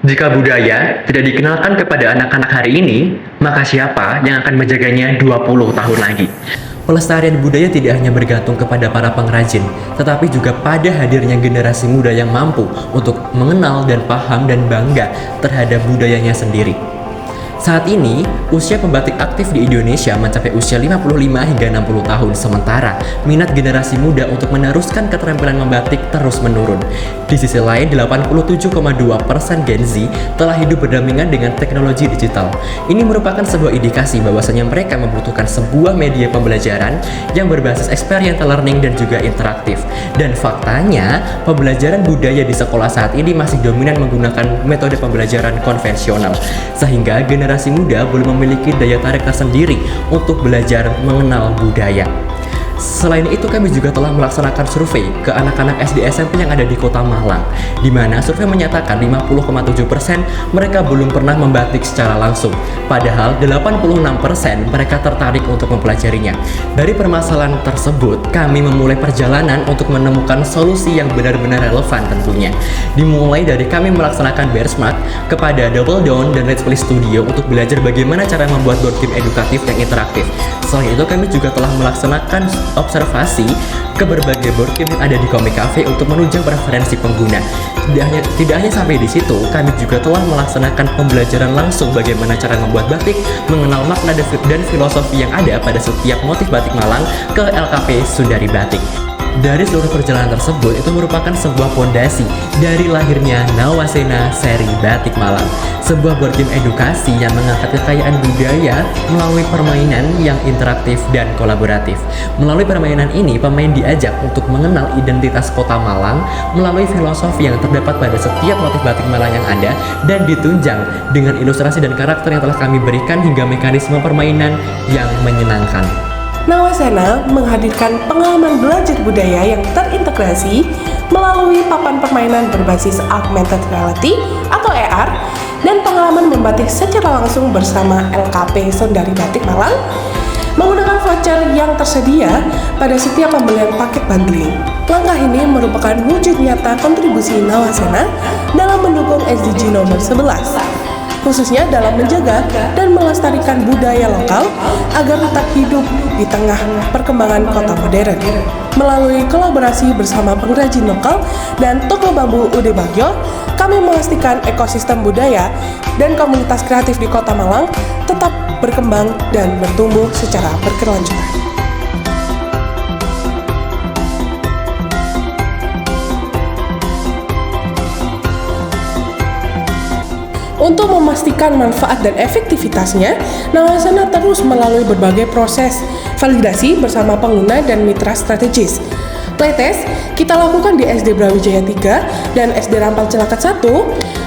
Jika budaya tidak dikenalkan kepada anak-anak hari ini, maka siapa yang akan menjaganya 20 tahun lagi? Pelestarian budaya tidak hanya bergantung kepada para pengrajin, tetapi juga pada hadirnya generasi muda yang mampu untuk mengenal dan paham dan bangga terhadap budayanya sendiri. Saat ini, usia pembatik aktif di Indonesia mencapai usia 55 hingga 60 tahun, sementara minat generasi muda untuk meneruskan keterampilan membatik terus menurun. Di sisi lain, 87,2% Gen Z telah hidup berdampingan dengan teknologi digital. Ini merupakan sebuah indikasi bahwasanya mereka membutuhkan sebuah media pembelajaran yang berbasis experiential learning dan juga interaktif. Dan faktanya, pembelajaran budaya di sekolah saat ini masih dominan menggunakan metode pembelajaran konvensional, sehingga generasi muda belum memiliki daya tarik tersendiri untuk belajar mengenal budaya. Selain itu, kami juga telah melaksanakan survei ke anak-anak SD SMP yang ada di Kota Malang, di mana survei menyatakan 50,7% mereka belum pernah membatik secara langsung, padahal 86% mereka tertarik untuk mempelajarinya. Dari permasalahan tersebut, kami memulai perjalanan untuk menemukan solusi yang benar-benar relevan tentunya. Dimulai dari kami melaksanakan benchmark kepada Double Down dan Let's Play Studio untuk belajar bagaimana cara membuat board game edukatif yang interaktif. Selain itu, kami juga telah melaksanakan observasi ke berbagai board game yang ada di Komik Cafe untuk menunjang preferensi pengguna. Tidak hanya sampai di situ, kami juga telah melaksanakan pembelajaran langsung bagaimana cara membuat batik, mengenal makna dan filosofi yang ada pada setiap motif batik Malang ke LKP Sundari Batik. Dari seluruh perjalanan tersebut, itu merupakan sebuah fondasi dari lahirnya Nawasena seri Batik Malang, sebuah board game edukasi yang mengangkat kekayaan budaya melalui permainan yang interaktif dan kolaboratif. Melalui permainan ini, pemain diajak untuk mengenal identitas kota Malang melalui filosofi yang terdapat pada setiap motif batik Malang yang ada dan ditunjang dengan ilustrasi dan karakter yang telah kami berikan hingga mekanisme permainan yang menyenangkan. Nawasena menghadirkan pengalaman belajar budaya yang terintegrasi melalui papan permainan berbasis augmented reality atau AR dan pengalaman membatik secara langsung bersama LKP Sundari Batik Malang menggunakan voucher yang tersedia pada setiap pembelian paket bundling. Langkah ini merupakan wujud nyata kontribusi Nawasena dalam mendukung SDG nomor 11. Khususnya dalam menjaga dan melestarikan budaya lokal agar tetap hidup di tengah perkembangan kota modern. Melalui kolaborasi bersama pengrajin lokal dan toko bambu Ude Bagyo, kami memastikan ekosistem budaya dan komunitas kreatif di Kota Malang tetap berkembang dan bertumbuh secara berkelanjutan. Untuk memastikan manfaat dan efektivitasnya, Nawasena terus melalui berbagai proses validasi bersama pengguna dan mitra strategis. Playtest kita lakukan di SD Brawijaya 3 dan SD Rampal Cilakat 1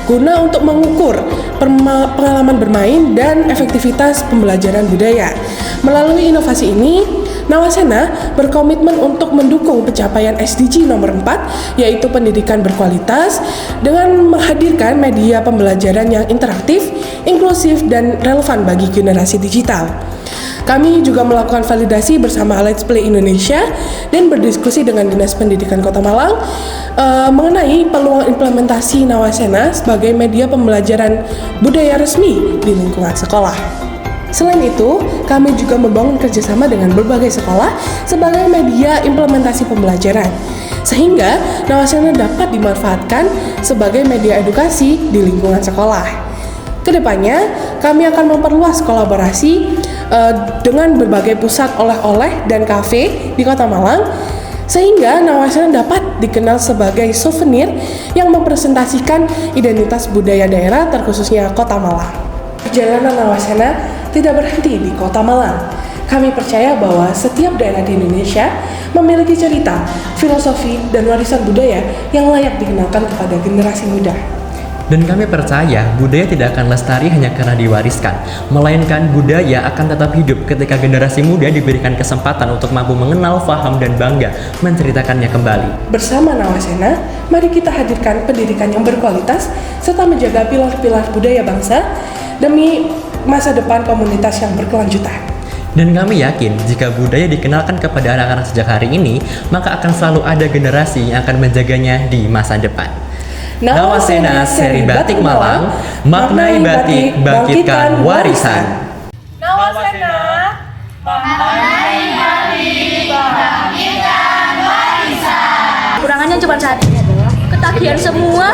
guna untuk mengukur pengalaman bermain dan efektivitas pembelajaran budaya. Melalui inovasi ini, Nawasena berkomitmen untuk mendukung pencapaian SDG nomor 4, yaitu pendidikan berkualitas, dengan menghadirkan media pembelajaran yang interaktif, inklusif, dan relevan bagi generasi digital. Kami juga melakukan validasi bersama Let's Play Indonesia dan berdiskusi dengan Dinas Pendidikan Kota Malang mengenai peluang implementasi Nawasena sebagai media pembelajaran budaya resmi di lingkungan sekolah. Selain itu, kami juga membangun kerjasama dengan berbagai sekolah sebagai media implementasi pembelajaran, sehingga Nawasena dapat dimanfaatkan sebagai media edukasi di lingkungan sekolah. Kedepannya, kami akan memperluas kolaborasi dengan berbagai pusat oleh-oleh dan kafe di Kota Malang, sehingga Nawasena dapat dikenal sebagai souvenir yang mempresentasikan identitas budaya daerah terkhususnya Kota Malang. Perjalanan Nawasena tidak berhenti di Kota Malang. Kami percaya bahwa setiap daerah di Indonesia memiliki cerita, filosofi, dan warisan budaya yang layak dikenalkan kepada generasi muda. Dan kami percaya budaya tidak akan lestari hanya karena diwariskan, melainkan budaya akan tetap hidup ketika generasi muda diberikan kesempatan untuk mampu mengenal, paham, dan bangga menceritakannya kembali. Bersama Nawasena, mari kita hadirkan pendidikan yang berkualitas serta menjaga pilar-pilar budaya bangsa demi masa depan komunitas yang berkelanjutan. Dan kami yakin jika budaya dikenalkan kepada anak-anak sejak hari ini, maka akan selalu ada generasi yang akan menjaganya di masa depan. Nawasena seri Batik Malang, maknai batik, bangkitkan warisan. Nawasena Kurangannya cuma satu, ketagihan semua.